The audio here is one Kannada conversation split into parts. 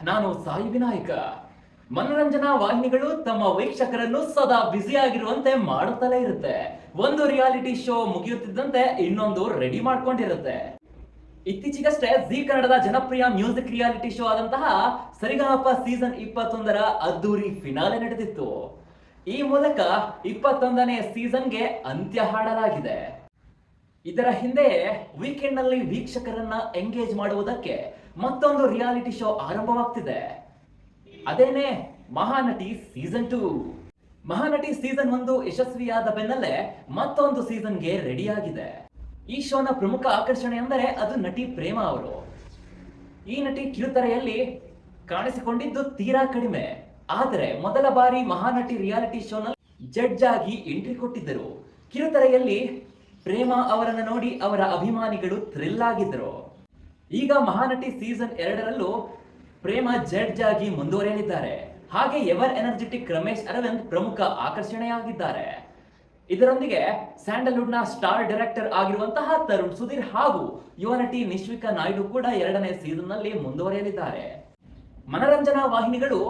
ನಾನು ಸಾಯಿ ವಿನಾಯಕ. ಮನೋರಂಜನಾ ವಾಹಿನಿಗಳು ತಮ್ಮ ವೀಕ್ಷಕರನ್ನು ಸದಾ ಬ್ಯುಸಿಯಾಗಿರುವಂತೆ ಮಾಡುತ್ತಲೇ ಇರುತ್ತೆ. ಒಂದು ರಿಯಾಲಿಟಿ ಶೋ ಮುಗಿಯುತ್ತಿದ್ದಂತೆ ಇನ್ನೊಂದು ರೆಡಿ ಮಾಡ್ಕೊಂಡಿರುತ್ತೆ. ಇತ್ತೀಚೆಗಷ್ಟೇ ಜಿ ಕನ್ನಡದ ಜನಪ್ರಿಯ ಮ್ಯೂಸಿಕ್ ರಿಯಾಲಿಟಿ ಶೋ ಆದಂತಹ ಸರಿಗಮಪ ಸೀಸನ್ 21ರ ಅದ್ದೂರಿ ಫಿನಾಲೆ ನಡೆದಿತ್ತು. ಈ ಮೂಲಕ 21ನೇ ಸೀಸನ್ಗೆ ಅಂತ್ಯ ಹಾಡಲಾಗಿದೆ. ಇದರ ಹಿಂದೆ ವೀಕೆಂಡ್ ನಲ್ಲಿ ವೀಕ್ಷಕರನ್ನ ಎಂಗೇಜ್ ಮಾಡುವುದಕ್ಕೆ ಮತ್ತೊಂದು ರಿಯಾಲಿಟಿ ಶೋ ಆರಂಭವಾಗ್ತಿದೆ. ಅದೇನೇ ಮಹಾನಟಿ ಸೀಸನ್ 2. ಮಹಾನಟಿ ಸೀಸನ್ 1 ಯಶಸ್ವಿಯಾದ ಬೆನ್ನಲ್ಲೇ ಮತ್ತೊಂದು ಸೀಸನ್ಗೆ ರೆಡಿಯಾಗಿದೆ. ಈ ಶೋನ ಪ್ರಮುಖ ಆಕರ್ಷಣೆ ಅಂದರೆ ಅದು ನಟಿ ಪ್ರೇಮಾ ಅವರು. ಈ ನಟಿ ಕಿರುತೆರೆಯಲ್ಲಿ ಕಾಣಿಸಿಕೊಂಡಿದ್ದು ತೀರಾ ಕಡಿಮೆ. ಆದರೆ ಮೊದಲ ಬಾರಿ ಮಹಾನಟಿ ರಿಯಾಲಿಟಿ ಶೋನಲ್ಲಿ ಜಡ್ಜ್ ಆಗಿ ಎಂಟ್ರಿ ಕೊಟ್ಟಿದ್ದರು. ಕಿರುತೆರೆಯಲ್ಲಿ ಪ್ರೇಮಾ ಅವರನ್ನು ನೋಡಿ ಅವರ ಅಭಿಮಾನಿಗಳು ಥ್ರಿಲ್ ಆಗಿದ್ದರು. ಈಗ ಮಹಾನಟಿ ಸೀಸನ್ 2ರಲ್ಲೂ ಪ್ರೇಮಾ ಜಡ್ಜ್ ಆಗಿ ಮುಂದುವರಿಯಲಿದ್ದಾರೆ. ಹಾಗೆ ಎವರ್ ಎನರ್ಜೆಟಿಕ್ ರಮೇಶ್ ಅರವಿಂದ್ ಪ್ರಮುಖ ಆಕರ್ಷಣೆಯಾಗಿದ್ದಾರೆ. ಇದರೊಂದಿಗೆ ಸ್ಯಾಂಡಲ್ವುಡ್ ನ ಸ್ಟಾರ್ ಡೈರೆಕ್ಟರ್ ಆಗಿರುವಂತಹ ತರುಣ್ ಸುಧೀರ್ ಹಾಗೂ ಯುವ ನಟಿ ನಿಶ್ವಿಕಾ ನಾಯ್ಡು ಕೂಡ 2ನೇ ಸೀಸನ್ ನಲ್ಲಿ ಮುಂದುವರಿಯಲಿದ್ದಾರೆ. ಮನರಂಜನಾ ವಾಹಿನಿಗಳು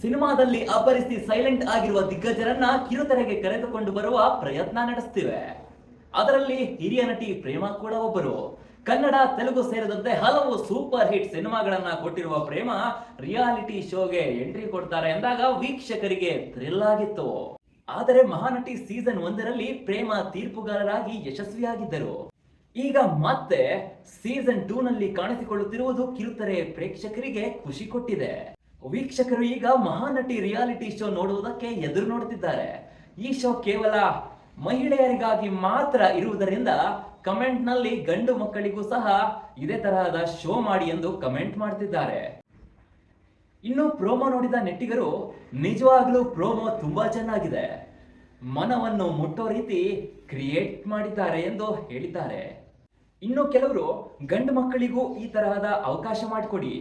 ಸಿನಿಮಾದಲ್ಲಿ ಅಬ್ಬರಿಸಿ ಸೈಲೆಂಟ್ ಆಗಿರುವ ದಿಗ್ಗಜರನ್ನ ಕಿರುತೆರೆಗೆ ಕರೆದುಕೊಂಡು ಬರುವ ಪ್ರಯತ್ನ ನಡೆಸುತ್ತಿವೆ. ಅದರಲ್ಲಿ ಹಿರಿಯ ನಟಿ ಪ್ರೇಮಾ ಕೂಡ ಒಬ್ಬರು. ಕನ್ನಡ, ತೆಲುಗು ಸೇರಿದಂತೆ ಹಲವು ಸೂಪರ್ ಹಿಟ್ ಸಿನಿಮಾಗಳನ್ನ ಕೊಟ್ಟಿರುವ ಪ್ರೇಮಾ ರಿಯಾಲಿಟಿ ಶೋಗೆ ಎಂಟ್ರಿ ಕೊಡ್ತಾರೆ ಎಂದಾಗ ವೀಕ್ಷಕರಿಗೆ ಥ್ರಿಲ್ ಆಗಿತ್ತು. ಆದರೆ ಮಹಾನಟಿ ಸೀಸನ್ 1ರಲ್ಲಿ ಪ್ರೇಮಾ ತೀರ್ಪುಗಾರರಾಗಿ ಯಶಸ್ವಿಯಾಗಿದ್ದರು. ಈಗ ಮತ್ತೆ ಸೀಸನ್ 2ನಲ್ಲಿ ಕಾಣಿಸಿಕೊಳ್ಳುತ್ತಿರುವುದು ಕಿರುತೆರೆ ಪ್ರೇಕ್ಷಕರಿಗೆ ಖುಷಿ ಕೊಟ್ಟಿದೆ. ವೀಕ್ಷಕರು ಈಗ ಮಹಾನಟಿ ರಿಯಾಲಿಟಿ ಶೋ ನೋಡುವುದಕ್ಕೆ ಎದುರು ನೋಡುತ್ತಿದ್ದಾರೆ. ಈ ಶೋ ಕೇವಲ ಮಹಿಳೆಯರಿಗಾಗಿ ಮಾತ್ರ ಇರುವುದರಿಂದ ಕಮೆಂಟ್ ನಲ್ಲಿ ಗಂಡು ಮಕ್ಕಳಿಗೂ ಸಹ ಇದೇ ತರಹದ ಶೋ ಮಾಡಿ ಎಂದು ಕಮೆಂಟ್ ಮಾಡ್ತಿದ್ದಾರೆ. ಇನ್ನು ಪ್ರೋಮೋ ನೋಡಿದ ನೆಟ್ಟಿಗರು ನಿಜವಾಗ್ಲೂ ಪ್ರೋಮೋ ತುಂಬಾ ಚೆನ್ನಾಗಿದೆ, ಮನವನ್ನು ಮುಟ್ಟೋ ರೀತಿ ಕ್ರಿಯೇಟ್ ಮಾಡಿದ್ದಾರೆ ಎಂದು ಹೇಳಿದ್ದಾರೆ. ಇನ್ನು ಕೆಲವರು ಗಂಡು ಮಕ್ಕಳಿಗೂ ಈ ತರಹದ ಅವಕಾಶ ಮಾಡಿಕೊಡಿ,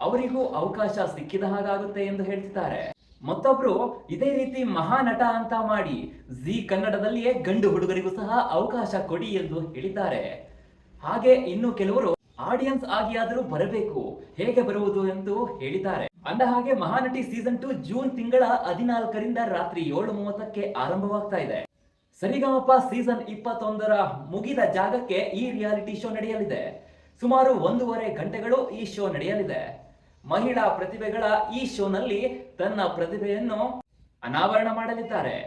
ಅವರಿಗೂ ಅವಕಾಶ ಸಿಕ್ಕಿದ ಹಾಗಾಗುತ್ತೆ ಎಂದು ಹೇಳ್ತಿದ್ದಾರೆ. ಮತ್ತೊಬ್ರು ಇದೇ ರೀತಿ ಮಹಾನಟ ಅಂತ ಮಾಡಿ ಜಿ ಕನ್ನಡದಲ್ಲಿಯೇ ಗಂಡು ಹುಡುಗರಿಗೂ ಸಹ ಅವಕಾಶ ಕೊಡಿ ಎಂದು ಹೇಳಿದ್ದಾರೆ. ಹಾಗೆ ಇನ್ನು ಕೆಲವರು ಆಡಿಯನ್ಸ್ ಆಗಿ ಆದರೂ ಬರಬೇಕು, ಹೇಗೆ ಬರುವುದು ಎಂದು ಹೇಳಿದ್ದಾರೆ. ಅಂದ ಹಾಗೆ ಮಹಾನಟಿ ಸೀಸನ್ 2 ಜೂನ್ ತಿಂಗಳ 14ರಿಂದ ರಾತ್ರಿ 7:30ಕ್ಕೆ ಆರಂಭವಾಗ್ತಾ ಇದೆ. ಸರಿಗಮಪ ಸೀಸನ್ 21ರ ಮುಗಿದ ಜಾಗಕ್ಕೆ ಈ ರಿಯಾಲಿಟಿ ಶೋ ನಡೆಯಲಿದೆ. ಸುಮಾರು 1.5 ಗಂಟೆಗಳು ಈ ಶೋ ನಡೆಯಲಿದೆ. ಮಹಿಳಾ ಪ್ರತಿಭೆಗಳ ಈ ಶೋನಲ್ಲಿ ತನ್ನ ಪ್ರತಿಭೆಯನ್ನು ಅನಾವರಣ ಮಾಡಲಿದ್ದಾರೆ.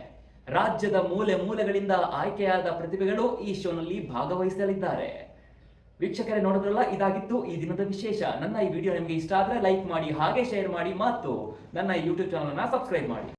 ರಾಜ್ಯದ ಮೂಲೆ ಮೂಲೆಗಳಿಂದ ಆಯ್ಕೆಯಾದ ಪ್ರತಿಭೆಗಳು ಈ ಶೋನಲ್ಲಿ ಭಾಗವಹಿಸಲಿದ್ದಾರೆ. ವೀಕ್ಷಕರೇ, ನೋಡಿದ್ರಲ್ಲ, ಇದಾಗಿತ್ತು ಈ ದಿನದ ವಿಶೇಷ. ನನ್ನ ಈ ವಿಡಿಯೋ ನಿಮಗೆ ಇಷ್ಟ ಆದರೆ ಲೈಕ್ ಮಾಡಿ, ಹಾಗೆ ಶೇರ್ ಮಾಡಿ ಮತ್ತು ನನ್ನ ಯೂಟ್ಯೂಬ್ ಚಾನಲ್ ಅನ್ನು ಸಬ್ಸ್ಕ್ರೈಬ್ ಮಾಡಿ.